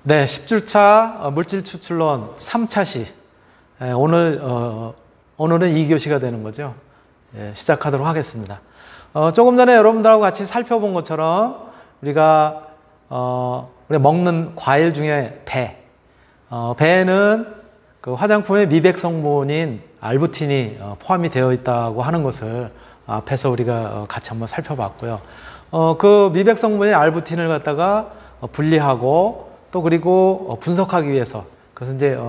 네, 10주차 물질 추출론 3차시. 오늘은 2교시가 되는 거죠. 시작하도록 하겠습니다. 조금 전에 여러분들하고 같이 살펴본 것처럼 우리가 먹는 과일 중에 배에는 그 화장품의 미백 성분인 알부틴이 포함이 되어 있다고 하는 것을 앞에서 우리가 같이 한번 살펴봤고요. 그 미백 성분인 알부틴을 갖다가 분리하고 또 그리고 분석하기 위해서 그래서 이제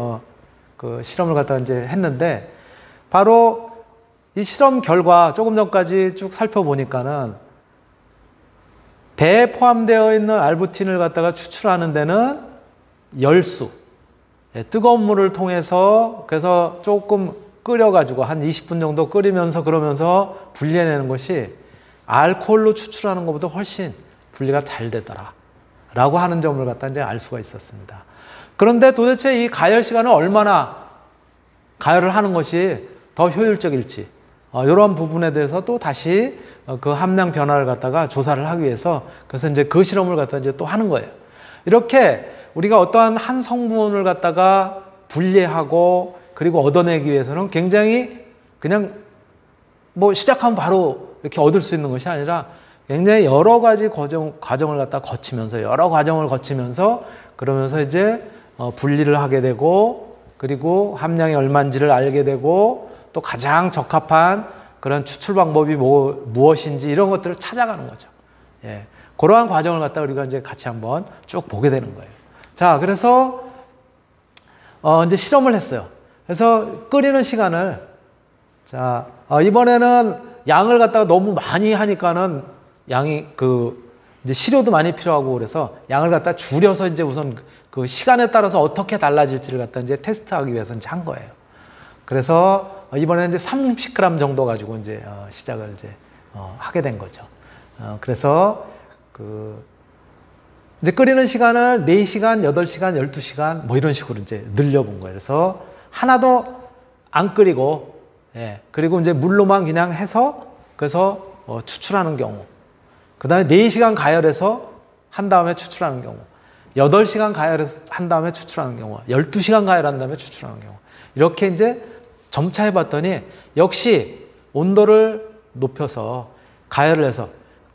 그 실험을 갖다가 이제 했는데 바로 이 실험 결과 조금 전까지 쭉 살펴보니까는 배에 포함되어 있는 알부틴을 갖다가 추출하는 데는 열수, 뜨거운 물을 통해서 그래서 조금 끓여가지고 한 20분 정도 끓이면서 그러면서 분리해내는 것이 알코올로 추출하는 것보다 훨씬 분리가 잘 되더라 라고 하는 점을 갖다 이제 알 수가 있었습니다. 그런데 도대체 이 가열 시간을 얼마나 가열을 하는 것이 더 효율적일지 이런 부분에 대해서 또 다시 그 함량 변화를 갖다가 조사를 하기 위해서 그래서 이제 그 실험을 갖다 이제 또 하는 거예요. 이렇게 우리가 어떠한 한 성분을 갖다가 분리하고 그리고 얻어내기 위해서는 굉장히 그냥 뭐 시작하면 바로 이렇게 얻을 수 있는 것이 아니라 굉장히 여러 가지 과정을 갖다 거치면서 여러 과정을 거치면서 그러면서 이제 분리를 하게 되고 그리고 함량이 얼마인지를 알게 되고 또 가장 적합한 그런 추출 방법이 무엇인지 이런 것들을 찾아가는 거죠. 예. 그러한 과정을 갖다 우리가 이제 같이 한번 쭉 보게 되는 거예요. 자, 그래서 이제 실험을 했어요. 그래서 끓이는 시간을 자, 이번에는 양을 갖다가 너무 많이 하니까는 양이 이제 시료도 많이 필요하고 그래서 양을 갖다 줄여서 이제 우선 그 시간에 따라서 어떻게 달라질지를 갖다 이제 테스트하기 위해서 이제 한 거예요. 그래서 이번에는 이제 30g 정도 가지고 이제 시작을 이제 하게 된 거죠. 그래서 이제 끓이는 시간을 4시간, 8시간, 12시간 뭐 이런 식으로 이제 늘려본 거예요. 그래서 하나도 안 끓이고 그리고 이제 물로만 그냥 해서 그래서 추출하는 경우. 그 다음에 4시간 가열해서 한 다음에 추출하는 경우. 8시간 가열해서 한 다음에 추출하는 경우. 12시간 가열한 다음에 추출하는 경우. 이렇게 이제 점차 해봤더니 역시 온도를 높여서 가열을 해서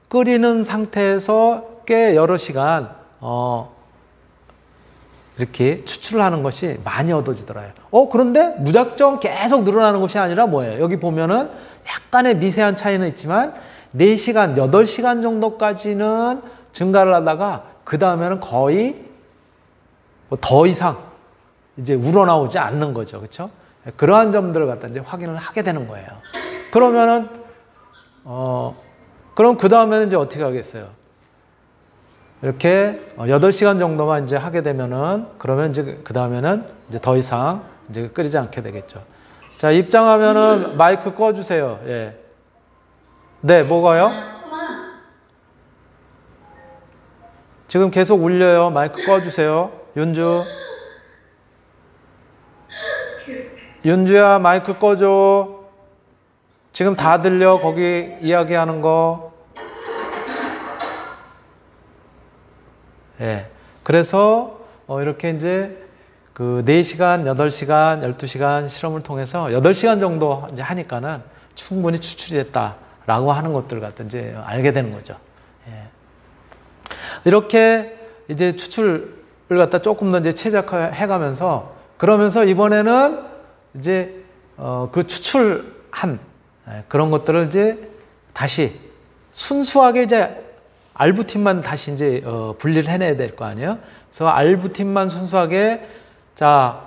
끓이는 상태에서 꽤 여러 시간 이렇게 추출을 하는 것이 많이 얻어지더라고요. 그런데 무작정 계속 늘어나는 것이 아니라 뭐예요? 여기 보면은 약간의 미세한 차이는 있지만 4시간, 8시간 정도까지는 증가를 하다가 그 다음에는 거의 더 이상 이제 우러나오지 않는 거죠. 그렇죠? 그러한 점들을 갖다 이제 확인을 하게 되는 거예요. 그러면은 그럼 그 다음에는 이제 어떻게 하겠어요? 이렇게 8시간 정도만 이제 하게 되면은 그러면 이제 그 다음에는 이제 더 이상 이제 끓이지 않게 되겠죠. 자, 입장하면은 마이크 꺼주세요. 예. 네, 뭐가요? 지금 계속 울려요. 마이크 꺼주세요. 윤주야, 마이크 꺼줘. 지금 다 들려, 거기 이야기하는 거. 예. 그래서, 이렇게 이제, 4시간, 8시간, 12시간 실험을 통해서 8시간 정도 이제 하니까는 충분히 추출이 됐다라고 하는 것들을 갖다 이제 알게 되는 거죠. 예. 이렇게 이제 추출을 갖다 조금 더 이제 최적화해 가면서 그러면서 이번에는 이제 그 추출한 그런 것들을 이제 다시 순수하게 이제 알부틴만 다시 이제 분리를 해내야 될 거 아니에요. 그래서 알부틴만 순수하게 자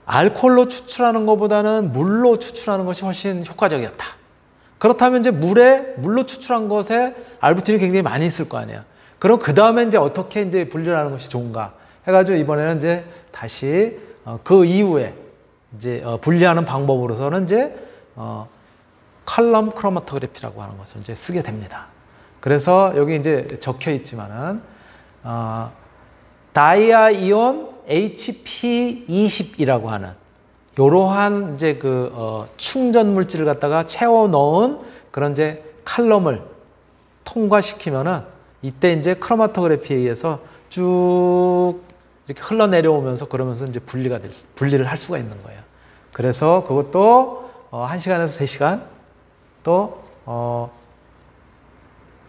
알코올로 추출하는 것보다는 물로 추출하는 것이 훨씬 효과적이었다. 그렇다면 이제 물로 추출한 것에 알부틴이 굉장히 많이 있을 거 아니에요. 그럼 그 다음에 이제 어떻게 이제 분리를 하는 것이 좋은가 해가지고 이번에는 이제 다시 그 이후에 이제 분리하는 방법으로서는 이제 컬럼 크로마토그래피라고 하는 것을 이제 쓰게 됩니다. 그래서 여기 이제 적혀 있지만은 다이아이온 HP20이라고 하는 이러한 이제 충전 물질을 갖다가 채워 넣은 그런 이제 칼럼을 통과시키면은 이때 이제 크로마토그래피에 의해서 쭉 이렇게 흘러내려오면서 그러면서 이제 분리를 할 수가 있는 거예요. 그래서 그것도 1시간에서 3시간 또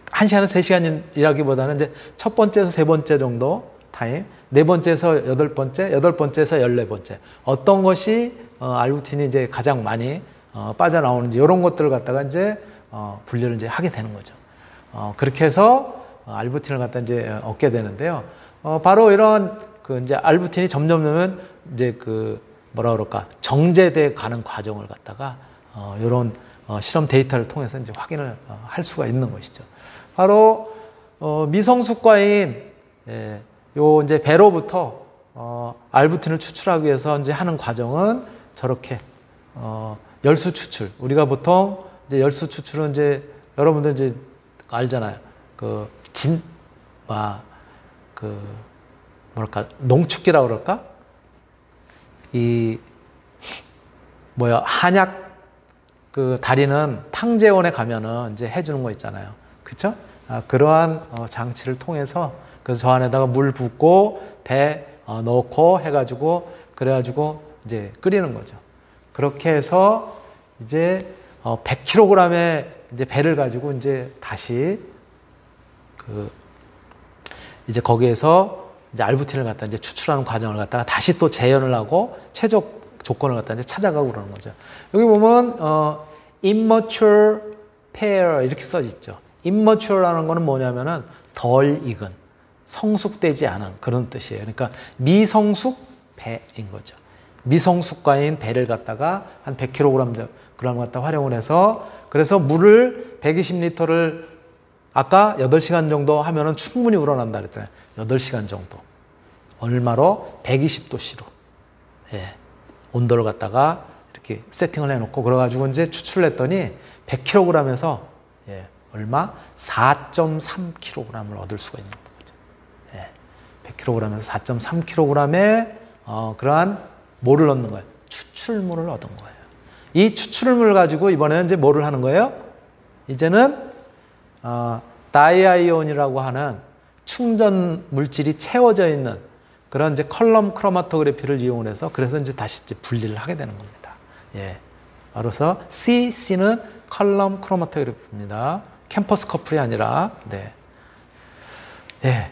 1시간에서 3시간이라기보다는 이제 첫 번째에서 세 번째 정도 타임, 네 번째에서 여덟 번째에서 14번째. 어떤 것이 알부틴이 이제 가장 많이 빠져나오는지 이런 것들을 갖다가 이제 분류를 이제 하게 되는 거죠. 그렇게 해서 알부틴을 갖다 이제 얻게 되는데요. 바로 이런 그 이제 알부틴이 점점 이제 그 뭐라 그럴까 정제돼 가는 과정을 갖다가 이런 실험 데이터를 통해서 이제 확인을 할 수가 있는 것이죠. 바로 미성숙과인 요 이제 배로부터 알부틴을 추출하기 위해서 이제 하는 과정은 저렇게 열수 추출. 우리가 보통 이제 열수 추출은 이제 여러분들 이제 알잖아요. 그 뭐랄까 농축기라 그럴까? 한약 그 다리는 탕제원에 가면은 이제 해주는 거 있잖아요. 그쵸? 그러한 장치를 통해서 그래서 저 안에다가 물 붓고 배 넣고 해가지고 그래가지고 이제 끓이는 거죠. 그렇게 해서 이제 100kg의 이제 배를 가지고 이제 다시 이제 거기에서 이제 알부틴을 갖다 이제 추출하는 과정을 갖다가 다시 또 재현을 하고 최적 조건을 갖다 이제 찾아가고 그러는 거죠. 여기 보면 immature pair 이렇게 써 있죠. immature라는 거는 뭐냐면은 덜 익은, 성숙되지 않은 그런 뜻이에요. 그러니까 미성숙 배인 거죠. 미성숙과인 배를 갖다가 한 100kg 갖다 활용을 해서 그래서 물을 120리터를 아까 8시간 정도 하면은 충분히 우러난다 그랬잖아요. 8시간 정도. 얼마로? 120도씨로. 예. 온도를 갖다가 이렇게 세팅을 해놓고 그래가지고 이제 추출을 했더니 100kg에서 예. 얼마? 4.3kg을 얻을 수가 있는 거죠. 예. 100kg에서 4.3kg의 그러한 뭐를 얻는 거예요? 추출물을 얻은 거예요. 이 추출물을 가지고 이번에는 이제 뭐를 하는 거예요? 이제는 다이아이온이라고 하는 충전 물질이 채워져 있는 그런 이제 컬럼 크로마토그래피를 이용해서 그래서 이제 다시 이제 분리를 하게 되는 겁니다. 예. 바로서 C는 컬럼 크로마토그래피입니다. 캠퍼스 커플이 아니라 네. 예.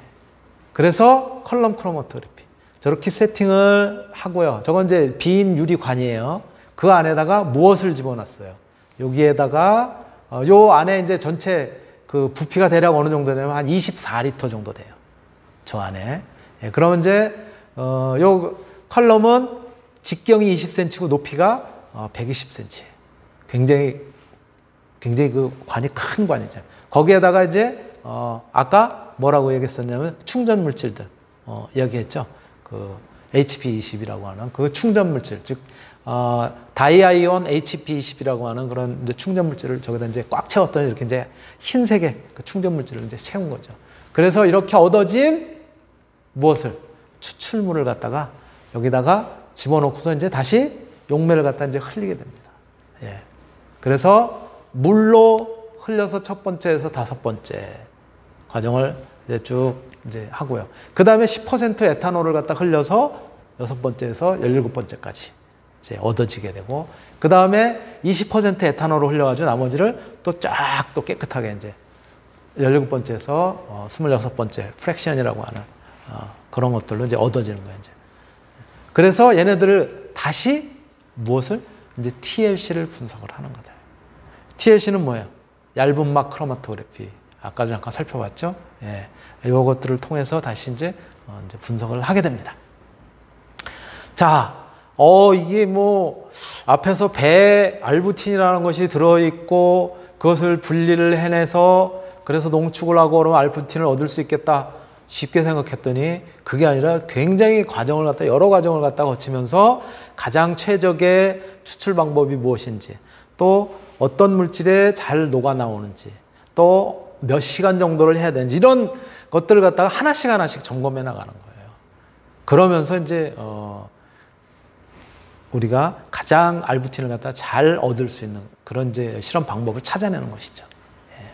그래서 컬럼 크로마토그래피 저렇게 세팅을 하고요. 저건 이제 빈 유리관이에요. 그 안에다가 무엇을 집어넣었어요? 여기에다가 요 안에 이제 전체 그 부피가 대략 어느 정도 되면 한 24리터 정도 돼요. 저 안에. 예, 그러면 이제 요 컬럼은 직경이 20cm고 높이가 120cm예요. 굉장히 그 관이 큰 관이죠. 거기에다가 이제 아까 뭐라고 얘기했었냐면 충전 물질들 이야기했죠. 그 HP20이라고 하는 그 충전 물질, 즉 다이아이온 HP20이라고 하는 그런 이제 충전 물질을 저기다 이제 꽉 채웠더니 이렇게 이제 흰색의 그 충전 물질을 이제 채운 거죠. 그래서 이렇게 얻어진 무엇을? 추출물을 갖다가 여기다가 집어넣고서 이제 다시 용매를 갖다 이제 흘리게 됩니다. 예. 그래서 물로 흘려서 첫 번째에서 다섯 번째 과정을 이제 쭉 이제 하고요. 그 다음에 10% 에탄올을 갖다 흘려서 여섯 번째에서 17번째까지 이제 얻어지게 되고, 그 다음에 20% 에탄올을 흘려가지고 나머지를 또 쫙 또 깨끗하게 이제 17번째에서 26번째 프랙션이라고 하는 그런 것들로 이제 얻어지는 거예요, 이제. 그래서 얘네들을 다시 무엇을? 이제 TLC를 분석을 하는 거다. TLC는 뭐예요? 얇은 막 크로마토그래피. 아까도 잠깐 살펴봤죠? 예. 이것들을 통해서 다시 이제 분석을 하게 됩니다. 자, 이게 뭐, 앞에서 배 알부틴이라는 것이 들어있고, 그것을 분리를 해내서, 그래서 농축을 하고 그러면 알부틴을 얻을 수 있겠다. 쉽게 생각했더니, 그게 아니라 굉장히 과정을 갖다, 여러 과정을 갖다 거치면서 가장 최적의 추출 방법이 무엇인지, 또 어떤 물질에 잘 녹아 나오는지, 또 몇 시간 정도를 해야 되는지, 이런 것들을 갖다가 하나씩 점검해 나가는 거예요. 그러면서 이제, 우리가 가장 알부틴을 갖다 잘 얻을 수 있는 그런 이제 실험 방법을 찾아내는 것이죠. 예.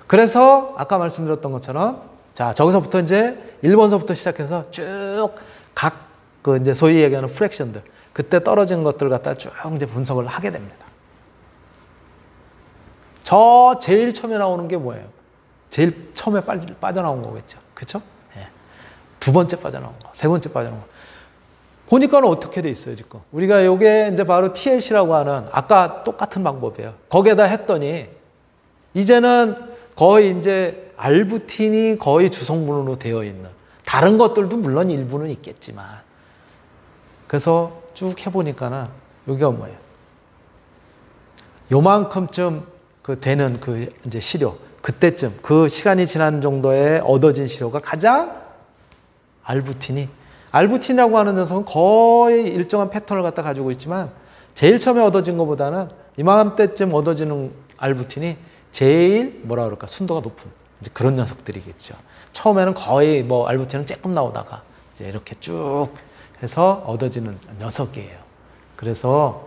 그래서 아까 말씀드렸던 것처럼 자, 저기서부터 이제 1번서부터 시작해서 쭉 각 그 이제 소위 얘기하는 프랙션들, 그때 떨어진 것들 갖다 쭉 이제 분석을 하게 됩니다. 저 제일 처음에 나오는 게 뭐예요? 제일 처음에 빠져나온 거겠죠. 그쵸? 예. 두 번째 빠져나온 거, 세 번째 빠져나온 거. 보니까는 어떻게 돼 있어요, 지금? 우리가 요게 이제 바로 TLC라고 하는 아까 똑같은 방법이에요. 거기에다 했더니 이제는 거의 이제 알부틴이 거의 주성분으로 되어 있는, 다른 것들도 물론 일부는 있겠지만, 그래서 쭉 해보니까는 여기가 뭐예요? 요만큼쯤 그 되는 그 이제 시료, 그때쯤 그 시간이 지난 정도에 얻어진 시료가 가장 알부틴이라고 하는 녀석은 거의 일정한 패턴을 갖다 가지고 있지만 제일 처음에 얻어진 것보다는 이맘때쯤 얻어지는 알부틴이 제일 뭐라 그럴까 순도가 높은 이제 그런 녀석들이겠죠. 처음에는 거의 뭐 알부틴은 조금 나오다가 이제 이렇게 쭉 해서 얻어지는 녀석이에요. 그래서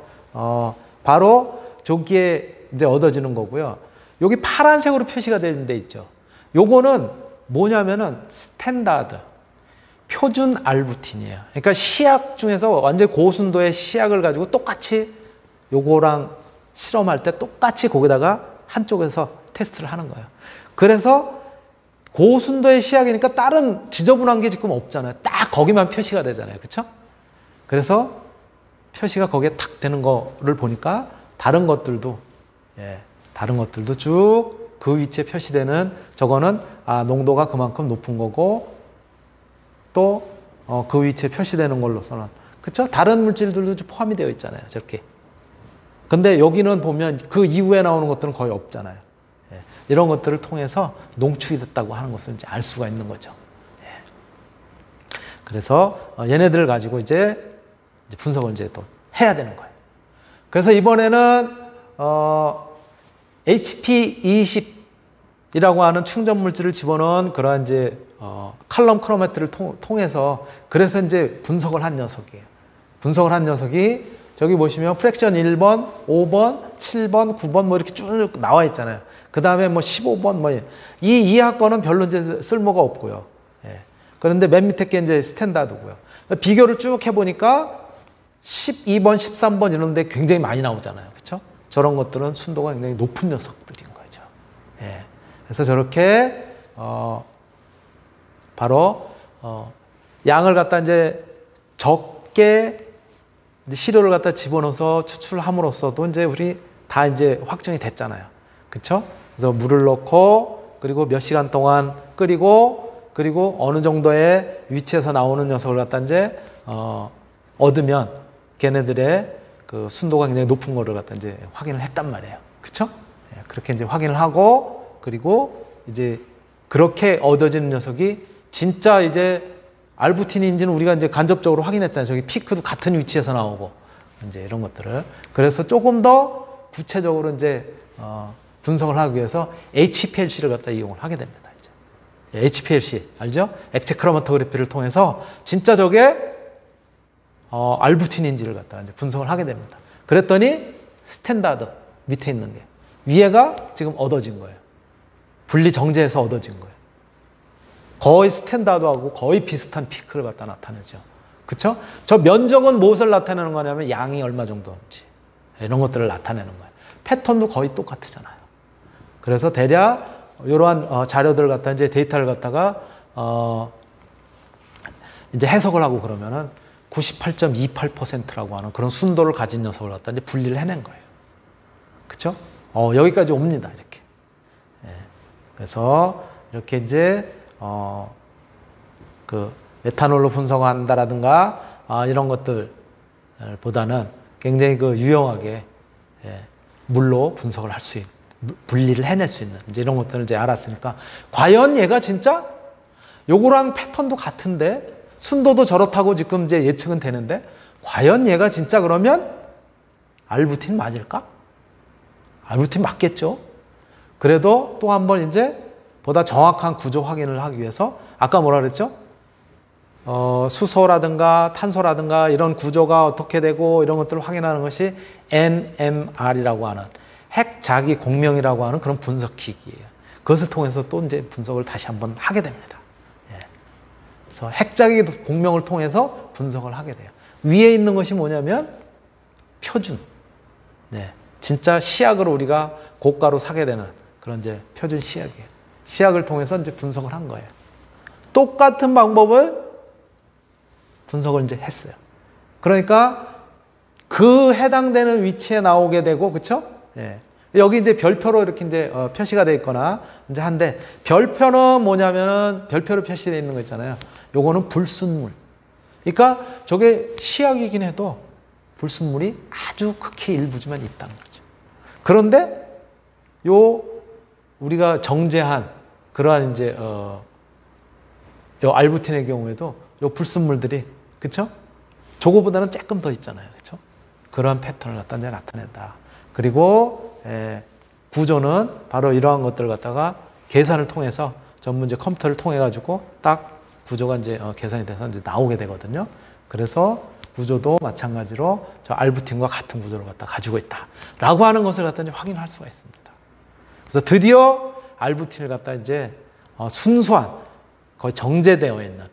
바로 저기에 이제 얻어지는 거고요. 여기 파란색으로 표시가 되는 데 있죠. 요거는 뭐냐면은 스탠다드 표준 알부틴이에요. 그러니까 시약 중에서 완전 고순도의 시약을 가지고 똑같이 요거랑 실험할 때 똑같이 거기다가 한쪽에서 테스트를 하는 거예요. 그래서 고순도의 시약이니까 다른 지저분한 게 지금 없잖아요. 딱 거기만 표시가 되잖아요. 그렇죠? 그래서 표시가 거기에 탁 되는 거를 보니까 다른 것들도 쭉 그 위치에 표시되는 저거는 농도가 그만큼 높은 거고 또 그 위치에 표시되는 걸로서는 그렇죠? 다른 물질들도 포함이 되어 있잖아요. 저렇게. 근데 여기는 보면 그 이후에 나오는 것들은 거의 없잖아요. 이런 것들을 통해서 농축이 됐다고 하는 것을 이제 알 수가 있는 거죠. 그래서 얘네들을 가지고 이제 분석을 이제 또 해야 되는 거예요. 그래서 이번에는 HP20이라고 하는 충전 물질을 집어넣은 그런 이제 칼럼 크로메트를 통해서 그래서 이제 분석을 한 녀석이에요. 분석을 한 녀석이 저기 보시면 프랙션 1번, 5번, 7번, 9번 뭐 이렇게 쭉 나와 있잖아요. 그 다음에 뭐 15번 뭐 이 이하 거는 별로 이제 쓸모가 없고요. 그런데 맨 밑에 게 이제 스탠다드고요. 비교를 쭉 해보니까 12번, 13번 이런데 굉장히 많이 나오잖아요. 그렇죠? 저런 것들은 순도가 굉장히 높은 녀석들인 거죠. 그래서 저렇게 바로 양을 갖다 이제 적게 이제 시료를 갖다 집어넣어서 추출함으로써도 이제 우리 다 이제 확정이 됐잖아요. 그렇죠? 그래서 물을 넣고 그리고 몇 시간 동안 끓이고 그리고 어느 정도의 위치에서 나오는 녀석을 갖다 이제 얻으면 걔네들의 그 순도가 굉장히 높은 거를 갖다 이제 확인을 했단 말이에요. 그렇죠? 그렇게 이제 확인을 하고 그리고 이제 그렇게 얻어지는 녀석이 진짜 이제 알부틴인지는 우리가 이제 간접적으로 확인했잖아요. 저기 피크도 같은 위치에서 나오고 이제 이런 것들을. 그래서 조금 더 구체적으로 이제 분석을 하기 위해서 HPLC를 갖다 이용을 하게 됩니다. 이제. HPLC 알죠? 액체 크로마토그래피를 통해서 진짜 저게 알부틴인지를 갖다 이제 분석을 하게 됩니다. 그랬더니 스탠다드 밑에 있는 게 위에가 지금 얻어진 거예요. 분리 정제해서 얻어진 거예요. 거의 스탠다드하고 거의 비슷한 피크를 갖다 나타내죠. 그쵸? 저 면적은 무엇을 나타내는 거냐면 양이 얼마 정도인지 이런 것들을 나타내는 거예요. 패턴도 거의 똑같잖아요. 그래서 대략 이러한 자료들을 갖다 이제 데이터를 갖다가 이제 해석을 하고 그러면은 98.28%라고 하는 그런 순도를 가진 녀석을 갖다 이제 분리를 해낸 거예요. 그쵸? 여기까지 옵니다. 이렇게. 그래서 이렇게 이제 그 메탄올로 분석한다라든가 이런 것들보다는 굉장히 그 유용하게 물로 분석을 할 수 있는, 분리를 해낼 수 있는 이제 이런 것들을 이제 알았으니까 과연 얘가 진짜 요거랑 패턴도 같은데 순도도 저렇다고 지금 이제 예측은 되는데 과연 얘가 진짜 그러면 알부틴 맞을까? 알부틴 맞겠죠. 그래도 또 한 번 이제 보다 정확한 구조 확인을 하기 위해서 아까 뭐라 그랬죠? 수소라든가 탄소라든가 이런 구조가 어떻게 되고 이런 것들을 확인하는 것이 NMR이라고 하는 핵 자기 공명이라고 하는 그런 분석기기예요. 그것을 통해서 또 이제 분석을 다시 한번 하게 됩니다. 그래서 핵자기 공명을 통해서 분석을 하게 돼요. 위에 있는 것이 뭐냐면 표준. 네, 진짜 시약을 우리가 고가로 사게 되는 그런 이제 표준 시약이에요. 시약을 통해서 이제 분석을 한 거예요. 똑같은 방법을 분석을 이제 했어요. 그러니까 그 해당되는 위치에 나오게 되고, 그쵸? 예. 여기 이제 별표로 이렇게 이제 표시가 되어 있거나 이제 한데, 별표는 뭐냐면은 별표로 표시되어 있는 거 있잖아요. 요거는 불순물. 그러니까 저게 시약이긴 해도 불순물이 아주 극히 일부지만 있다는 거죠. 그런데 요 우리가 정제한 그러한 이제 요 알부틴의 경우에도 요 불순물들이, 그쵸? 저거보다는 조금 더 있잖아요. 그쵸? 그러한 패턴을 갖다 이제 나타낸다. 그리고 구조는 바로 이러한 것들을 갖다가 계산을 통해서 전문 이제 컴퓨터를 통해 가지고 딱 구조가 이제 계산이 돼서 이제 나오게 되거든요. 그래서 구조도 마찬가지로 저 알부틴과 같은 구조를 갖다 가지고 있다라고 하는 것을 갖다 이제 확인할 수가 있습니다. 그래서 드디어 알부틴을 갖다 이제 순수한 거의 정제되어 있는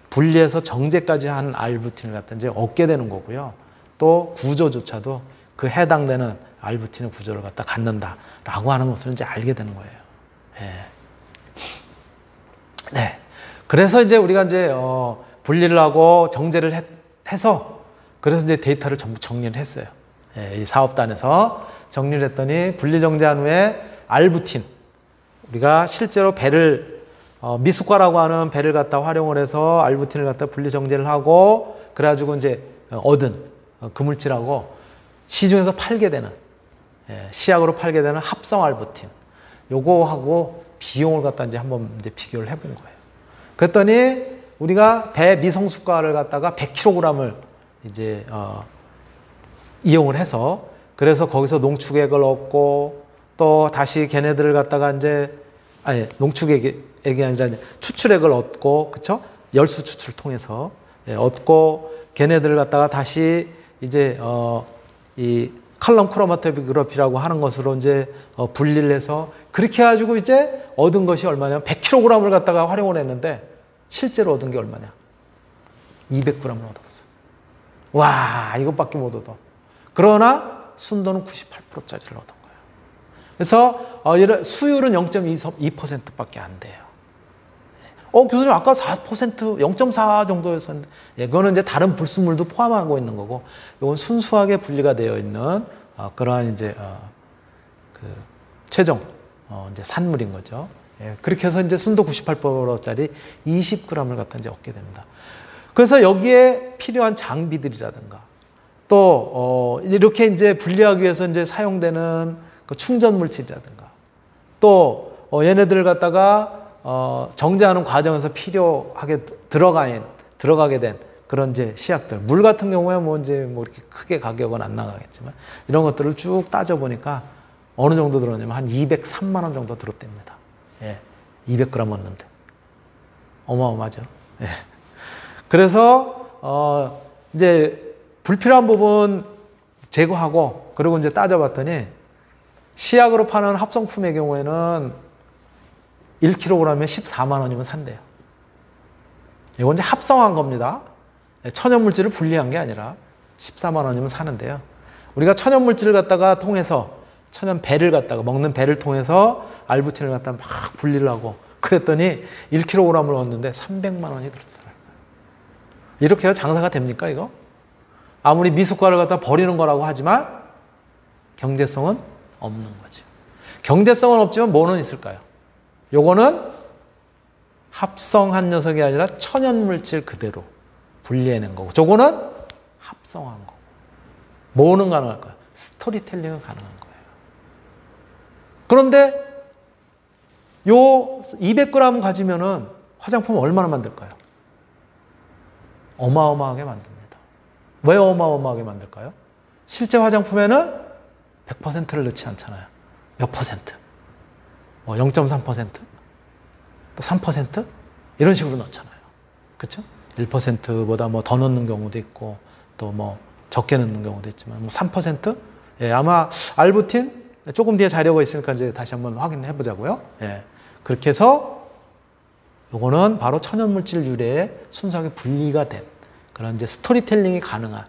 분리해서 정제까지 한 알부틴을 갖다 이제 얻게 되는 거고요. 또 구조조차도 그 해당되는 알부틴의 구조를 갖다 갖는다라고 하는 것을 이제 알게 되는 거예요. 네. 네. 그래서 이제 우리가 이제 분리를 하고 정제를 해서 그래서 이제 데이터를 전부 정리를 했어요. 네. 이 사업단에서 정리를 했더니 분리 정제한 후에 알부틴, 우리가 실제로 배를 미숫가라고 하는 배를 갖다 활용을 해서 알부틴을 갖다 분리 정제를 하고 그래가지고 이제 얻은 그 물질하고 시중에서 팔게 되는 시약으로 팔게 되는 합성 알부틴, 요거하고 비용을 갖다 이제 한번 이제 비교를 해본 거예요. 그랬더니 우리가 배 미성숫가를 갖다가 100kg을 이제 이용을 해서 그래서 거기서 농축액을 얻고 또 다시 걔네들을 갖다가 이제 농축액이 아니라 추출액을 얻고, 그쵸? 열수 추출을 통해서 얻고 걔네들을 갖다가 다시 이제 이 칼럼 크로마토그래피라고 하는 것으로 이제 분리를 해서 그렇게 해가지고 이제 얻은 것이 얼마냐? 100kg을 갖다가 활용을 했는데 실제로 얻은 게 얼마냐? 200g을 얻었어. 와, 이것밖에 못 얻어. 그러나 순도는 98%짜리를 얻은 거예요. 그래서 수율은 0.2%밖에 안 돼요. 교수님 아까 4%, 0.4 정도였었는데, 그거는 이제 다른 불순물도 포함하고 있는 거고, 이건 순수하게 분리가 되어 있는 그러한 이제 그 최종 이제 산물인 거죠. 그렇게 해서 이제 순도 98%짜리 20g을 갖다 이제 얻게 됩니다. 그래서 여기에 필요한 장비들이라든가, 또 이렇게 이제 분리하기 위해서 이제 사용되는 그 충전 물질이라든가, 또 얘네들을 갖다가 정제하는 과정에서 필요하게 들어가게 된 그런 이제 시약들. 물 같은 경우에 뭐 이제 뭐 이렇게 크게 가격은 안 나가겠지만 이런 것들을 쭉 따져보니까 어느 정도 들었냐면 한 203만 원 정도 들었답니다. 200g 얻는데. 어마어마하죠. 그래서, 이제 불필요한 부분 제거하고 그리고 이제 따져봤더니 시약으로 파는 합성품의 경우에는 1kg에 14만 원이면 산대요. 이건 이제 합성한 겁니다. 천연물질을 분리한 게 아니라 14만 원이면 사는데요. 우리가 천연물질을 갖다가 통해서 천연배를 갖다가 먹는 배를 통해서 알부틴을 갖다가 막 분리를 하고 그랬더니 1kg을 얻는데 300만 원이 들었더라고요. 이렇게 해서 장사가 됩니까 이거? 아무리 미숫가를 갖다 버리는 거라고 하지만 경제성은 없는 거죠. 경제성은 없지만 뭐는 있을까요? 요거는 합성한 녀석이 아니라 천연물질 그대로 분리해낸 거고 저거는 합성한 거고 뭐는 가능할까요? 스토리텔링은 가능한 거예요. 그런데 요 200g 가지면은 화장품 얼마나 만들까요? 어마어마하게 만듭니다. 왜 어마어마하게 만들까요? 실제 화장품에는 100%를 넣지 않잖아요. 몇 퍼센트? 0.3%? 또 3%? 이런 식으로 넣잖아요. 그렇죠? 1%보다 뭐 더 넣는 경우도 있고 또 뭐 적게 넣는 경우도 있지만 뭐 3%? 아마 알부틴 조금 뒤에 자료가 있으니까 이제 다시 한번 확인해 보자고요. 그렇게 해서 요거는 바로 천연물질 유래에 순수하게 분리가 된 그런 이제 스토리텔링이 가능한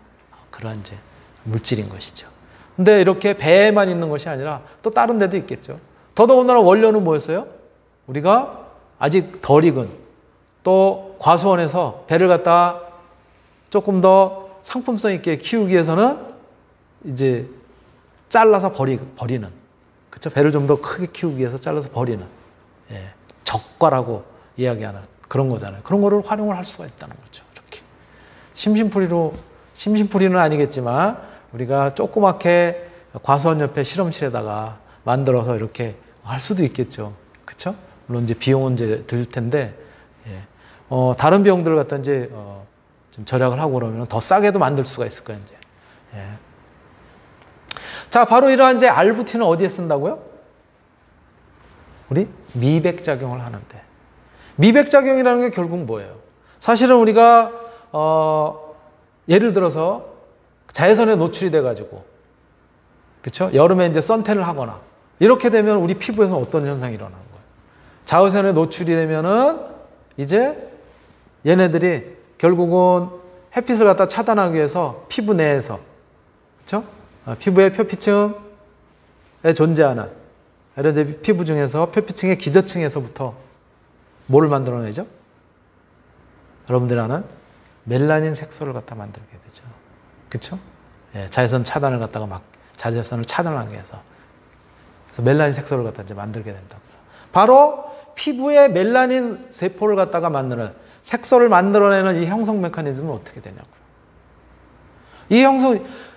그런 이제 물질인 것이죠. 근데 이렇게 배에만 있는 것이 아니라 또 다른 데도 있겠죠. 더더군다나 원료는 뭐였어요? 우리가 아직 덜 익은 또 과수원에서 배를 갖다 조금 더 상품성 있게 키우기 위해서는 이제 잘라서 버리는. 그쵸? 배를 좀 더 크게 키우기 위해서 잘라서 버리는. 예, 적과라고 이야기하는 그런 거잖아요. 그런 거를 활용을 할 수가 있다는 거죠. 이렇게. 심심풀이는 아니겠지만 우리가 조그맣게 과수원 옆에 실험실에다가 만들어서 이렇게 할 수도 있겠죠. 그쵸? 물론 이제 비용은 이제 들 텐데, 예. 다른 비용들을 갖다 이제, 좀 절약을 하고 그러면 더 싸게도 만들 수가 있을 거예요, 이제. 예. 자, 바로 이러한 이제 알부틴은 어디에 쓴다고요? 우리 미백작용을 하는데. 미백작용이라는 게 결국 뭐예요? 사실은 우리가, 예를 들어서 자외선에 노출이 돼가지고, 그쵸? 여름에 이제 선탠을 하거나, 이렇게 되면 우리 피부에서 어떤 현상이 일어나는 거예요? 자외선에 노출이 되면은 이제 얘네들이 결국은 햇빛을 갖다 차단하기 위해서 피부 내에서, 그쵸? 피부의 표피층에 존재하는 이런 이제 피부 중에서 표피층의 기저층에서부터 뭐를 만들어내죠? 여러분들이 아는 멜라닌 색소를 갖다 만들게 되죠. 그쵸? 예, 자외선 차단을 갖다가 자외선을 차단하기 위해서. 그래서 멜라닌 색소를 갖다 이제 만들게 된다고요. 바로 피부에 멜라닌 세포를 갖다가 만드는, 색소를 만들어내는 이 형성 메커니즘은 어떻게 되냐고요. 이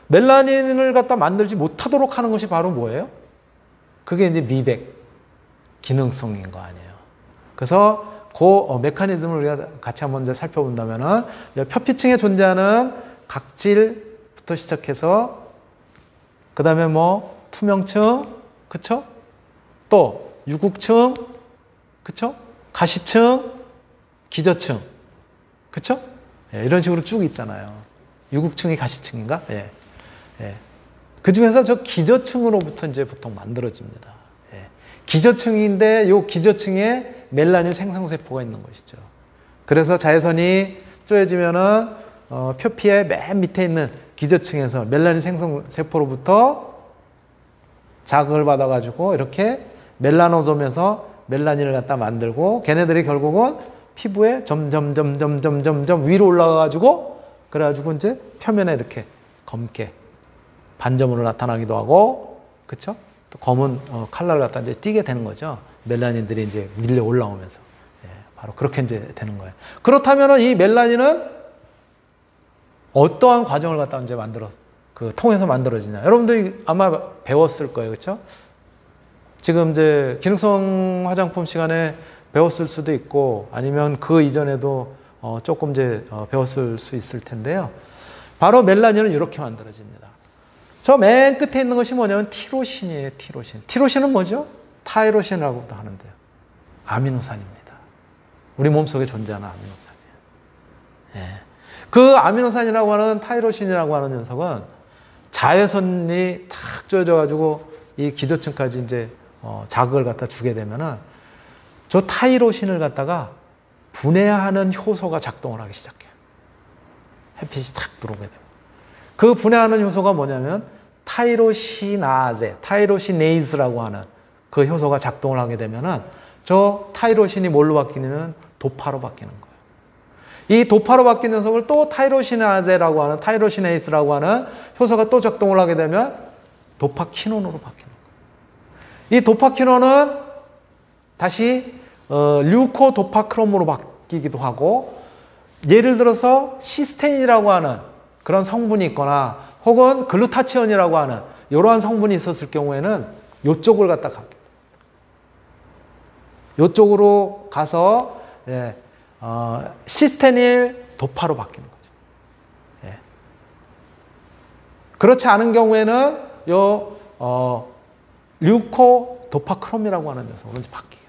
멜라닌을 갖다 만들지 못하도록 하는 것이 바로 뭐예요? 그게 이제 미백 기능성인 거 아니에요. 그래서 그 메커니즘을 우리가 같이 한번 이제 살펴본다면은 표피층에 존재하는 각질부터 시작해서 그 다음에 뭐 투명층, 그쵸? 또 유국층, 그쵸? 가시층, 기저층, 그쵸? 예, 이런 식으로 쭉 있잖아요. 유국층이 가시층인가? 예. 예. 그 중에서 저 기저층으로부터 이제 보통 만들어집니다. 예. 기저층인데 요 기저층에 멜라닌 생성세포가 있는 것이죠. 그래서 자외선이 쪼여지면은 표피의 맨 밑에 있는 기저층에서 멜라닌 생성세포로부터 자극을 받아가지고 이렇게 멜라노솜에서 멜라닌을 갖다 만들고 걔네들이 결국은 피부에 점점 위로 올라가가지고 그래가지고 이제 표면에 이렇게 검게 반점으로 나타나기도 하고, 그쵸? 또 검은 칼라를 갖다 이제 띄게 되는 거죠. 멜라닌들이 이제 밀려 올라오면서. 예, 바로 그렇게 이제 되는 거예요. 그렇다면은 이 멜라닌은 어떠한 과정을 갖다 이제 통해서 만들어지냐. 여러분들이 아마 배웠을 거예요. 그쵸? 지금 이제 기능성 화장품 시간에 배웠을 수도 있고, 아니면 그 이전에도 조금 이제 배웠을 수 있을 텐데요. 바로 멜라닌은 이렇게 만들어집니다. 저 맨 끝에 있는 것이 뭐냐면 티로신이에요. 티로신. 티로신은 뭐죠? 타이로신이라고도 하는데요. 아미노산입니다. 우리 몸속에 존재하는 아미노산이에요. 예. 그 아미노산이라고 하는 타이로신이라고 하는 녀석은 자외선이 탁 쪼여져가지고 이 기저층까지 이제 자극을 갖다 주게 되면은 저 타이로신을 갖다가 분해하는 효소가 작동을 하기 시작해요. 햇빛이 탁 들어오게 돼요. 그 분해하는 효소가 뭐냐면 타이로시네이즈라고 하는 그 효소가 작동을 하게 되면은 저 타이로신이 뭘로 바뀌냐면 도파로 바뀌는 거예요. 이 도파로 바뀌는 녀석을 또 타이로시나제라고 하는 타이로시네이즈라고 하는 효소가 또 작동을 하게 되면 도파키논으로 바뀌는 거예요. 이 도파키논은 다시 류코도파크롬으로 바뀌기도 하고, 예를 들어서 시스테인이라고 하는 그런 성분이 있거나 혹은 글루타치온이라고 하는 이러한 성분이 있었을 경우에는 이쪽을 갖다 가게 돼요. 이쪽으로 가서 시스테닐 도파로 바뀌는 거죠. 예. 그렇지 않은 경우에는 류코도파크롬이라고 하는 녀석으로 이제 바뀌게.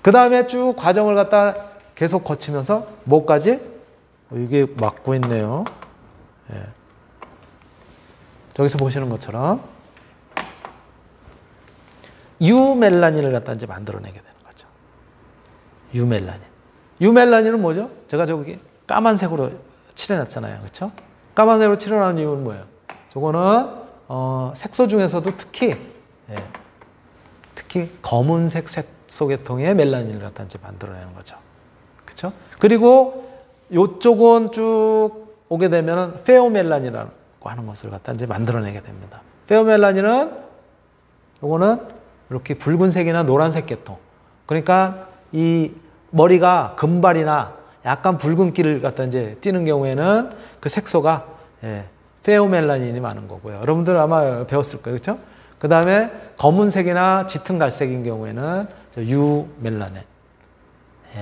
그 다음에 쭉 과정을 갖다 계속 거치면서 뭐까지? 이게 막고 있네요. 예. 저기서 보시는 것처럼 유멜라닌을 갖다 이제 만들어내게 되는 거죠. 유멜라닌. 유멜라닌은 뭐죠? 제가 저기 까만색으로 칠해놨잖아요. 그렇죠? 까만색으로 칠해놓은 이유는 뭐예요? 저거는 색소 중에서도 특히 검은색 색소 계통의 멜라닌을 갖다 이제 만들어내는 거죠. 그렇죠? 그리고 이쪽은 쭉 오게 되면은 페오멜라닌이라고 하는 것을 갖다 이제 만들어내게 됩니다. 페오멜라닌은 요거는 이렇게 붉은색이나 노란색 계통. 그러니까 이 머리가 금발이나 약간 붉은기를 갖다 이제 띠는 경우에는 그 색소가 페오멜라닌이 많은 거고요. 여러분들 아마 배웠을 거예요. 그렇죠? 그 다음에 검은색이나 짙은 갈색인 경우에는 유멜라닌.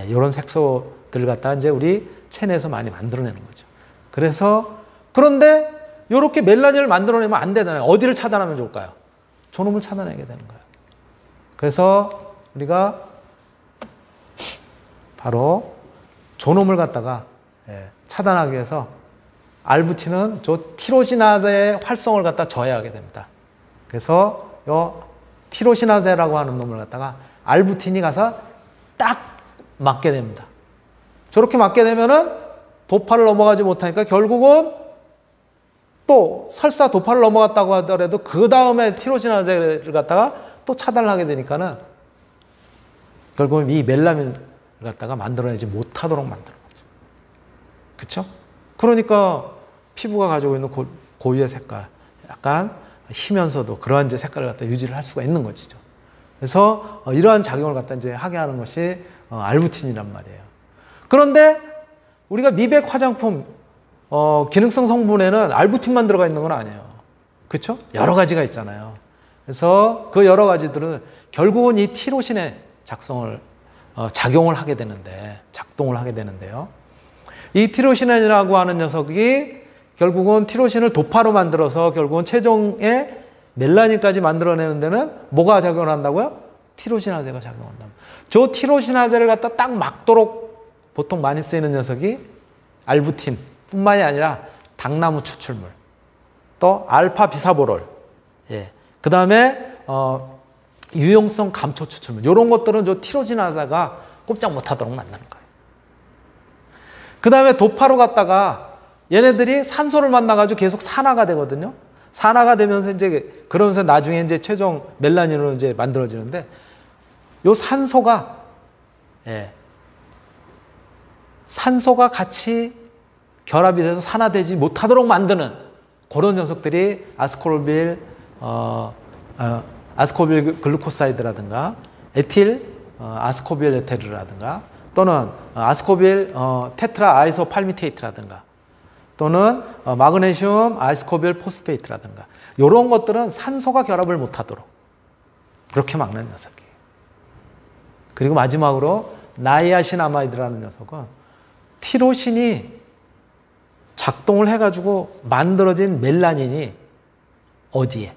이런 색소들을 갖다 이제 우리 체내에서 많이 만들어내는 거죠. 그래서 그런데 이렇게 멜라닌을 만들어내면 안 되잖아요. 어디를 차단하면 좋을까요? 존엄을 차단하게 되는 거예요. 그래서 우리가 바로 존엄을 갖다가 차단하기 위해서 알부틴은 저 티로시나제의 활성을 갖다 저해하게 됩니다. 그래서 요 티로시나제라고 하는 놈을 갖다가 알부틴이 가서 딱 맞게 됩니다. 저렇게 맞게 되면은 도파를 넘어가지 못하니까 결국은 또 설사 도파를 넘어갔다고 하더라도 그 다음에 티로시나제를 갖다가 또 차단을 하게 되니까는 결국은 이 멜라민을 갖다가 만들어내지 못하도록 만드는 거죠. 그쵸? 그러니까 피부가 가지고 있는 고유의 색깔, 약간 희면서도 그러한 이제 색깔을 갖다 유지를 할 수가 있는 것이죠. 그래서 이러한 작용을 갖다 이제 하게 하는 것이 알부틴이란 말이에요. 그런데 우리가 미백 화장품 기능성 성분에는 알부틴만 들어가 있는 건 아니에요. 그렇죠? 여러 가지가 있잖아요. 그래서 그 여러 가지들은 결국은 이 티로신의 작용을 하게 되는데, 작동을 하게 되는데요. 이 티로신이라고 하는 녀석이 결국은 티로신을 도파로 만들어서 결국은 최종의 멜라닌까지 만들어내는 데는 뭐가 작용을 한다고요? 티로시나제가 작용한다. 저 티로시나제를 갖다 딱 막도록 보통 많이 쓰이는 녀석이 알부틴 뿐만이 아니라 당나무 추출물, 또 알파 비사보롤, 그 다음에 유용성 감초 추출물, 이런 것들은 저 티로시나제가 꼼짝 못하도록 만드는 거예요. 그 다음에 도파로 갔다가 얘네들이 산소를 만나가지고 계속 산화가 되거든요. 산화가 되면서 이제 그러면서 나중에 이제 최종 멜라닌으로 이제 만들어지는데, 요 산소가 산소가 같이 결합이 돼서 산화되지 못하도록 만드는 그런 녀석들이 아스코빌 글루코사이드라든가 에틸 아스코빌 에테르라든가 또는 아스코빌 테트라 아이소 팔미테이트라든가 또는 마그네슘 아스코빌 포스페이트라든가 이런 것들은 산소가 결합을 못하도록 그렇게 막는 녀석이에요. 그리고 마지막으로 나이아신아마이드라는 녀석은 티로신이 작동을 해가지고 만들어진 멜라닌이 어디에?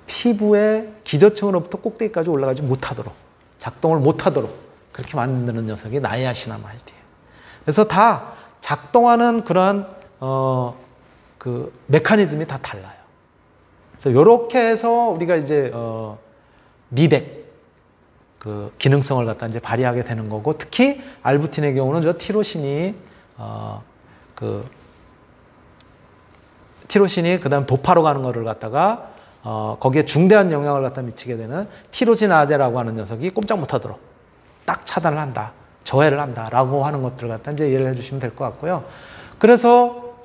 피부의 기저층으로부터 꼭대기까지 올라가지 못하도록, 작동을 못하도록 그렇게 만드는 녀석이 나이아신아마이드예요. 그래서 다 작동하는 그런 그 메커니즘이 다 달라요. 그래서 이렇게 해서 우리가 이제 미백 그 기능성을 갖다 이제 발휘하게 되는 거고, 특히 알부틴의 경우는 저 티로신이 그다음 도파로 가는 거를 갖다가 거기에 중대한 영향을 갖다 미치게 되는 티로시나제라고 하는 녀석이 꼼짝 못하도록 딱 차단을 한다, 저해를 한다라고 하는 것들을 갖다 이제 이해를 해주시면 될 것 같고요. 그래서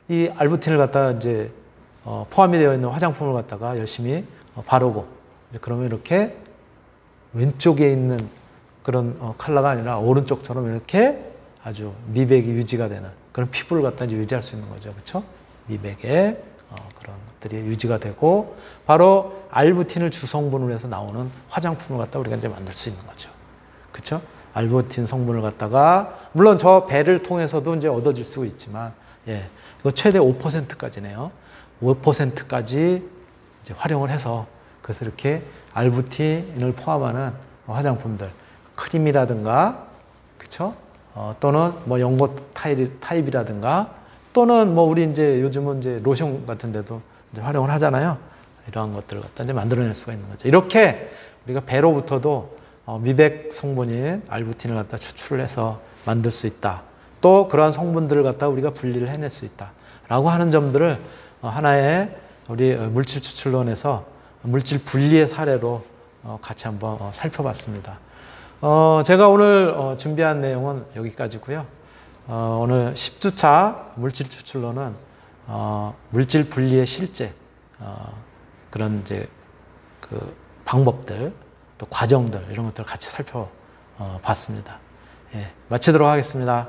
이 알부틴을 갖다 이제 포함이 되어 있는 화장품을 갖다가 열심히 바르고, 이제 그러면 이렇게 왼쪽에 있는 그런 컬러가 아니라 오른쪽처럼 이렇게 아주 미백이 유지가 되는 그런 피부를 갖다 이제 유지할 수 있는 거죠. 그렇죠? 미백의 그런 것들이 유지가 되고, 바로 알부틴을 주성분으로 해서 나오는 화장품을 갖다 우리가 이제 만들 수 있는 거죠. 그렇죠? 알부틴 성분을 갖다가 물론 저 배를 통해서도 이제 얻어질 수 있지만, 이거 최대 5%까지네요. 5%까지 이제 활용을 해서 그래서 이렇게 알부틴을 포함하는 화장품들, 크림이라든가, 그쵸? 또는 뭐 연고 타입이라든가, 또는 뭐 우리 이제 요즘은 이제 로션 같은 데도 이제 활용을 하잖아요. 이러한 것들을 갖다 이제 만들어낼 수가 있는 거죠. 이렇게 우리가 배로부터도 미백 성분인 알부틴을 갖다 추출을 해서 만들 수 있다. 또 그러한 성분들을 갖다 우리가 분리를 해낼 수 있다. 라고 하는 점들을 하나의 우리 물질 추출론에서 물질 분리의 사례로 같이 한번 살펴봤습니다. 제가 오늘 준비한 내용은 여기까지고요. 오늘 10주차 물질 추출론은 물질 분리의 실제 그런 이제 그 방법들 또 과정들 이런 것들을 같이 살펴봤습니다. 예, 마치도록 하겠습니다.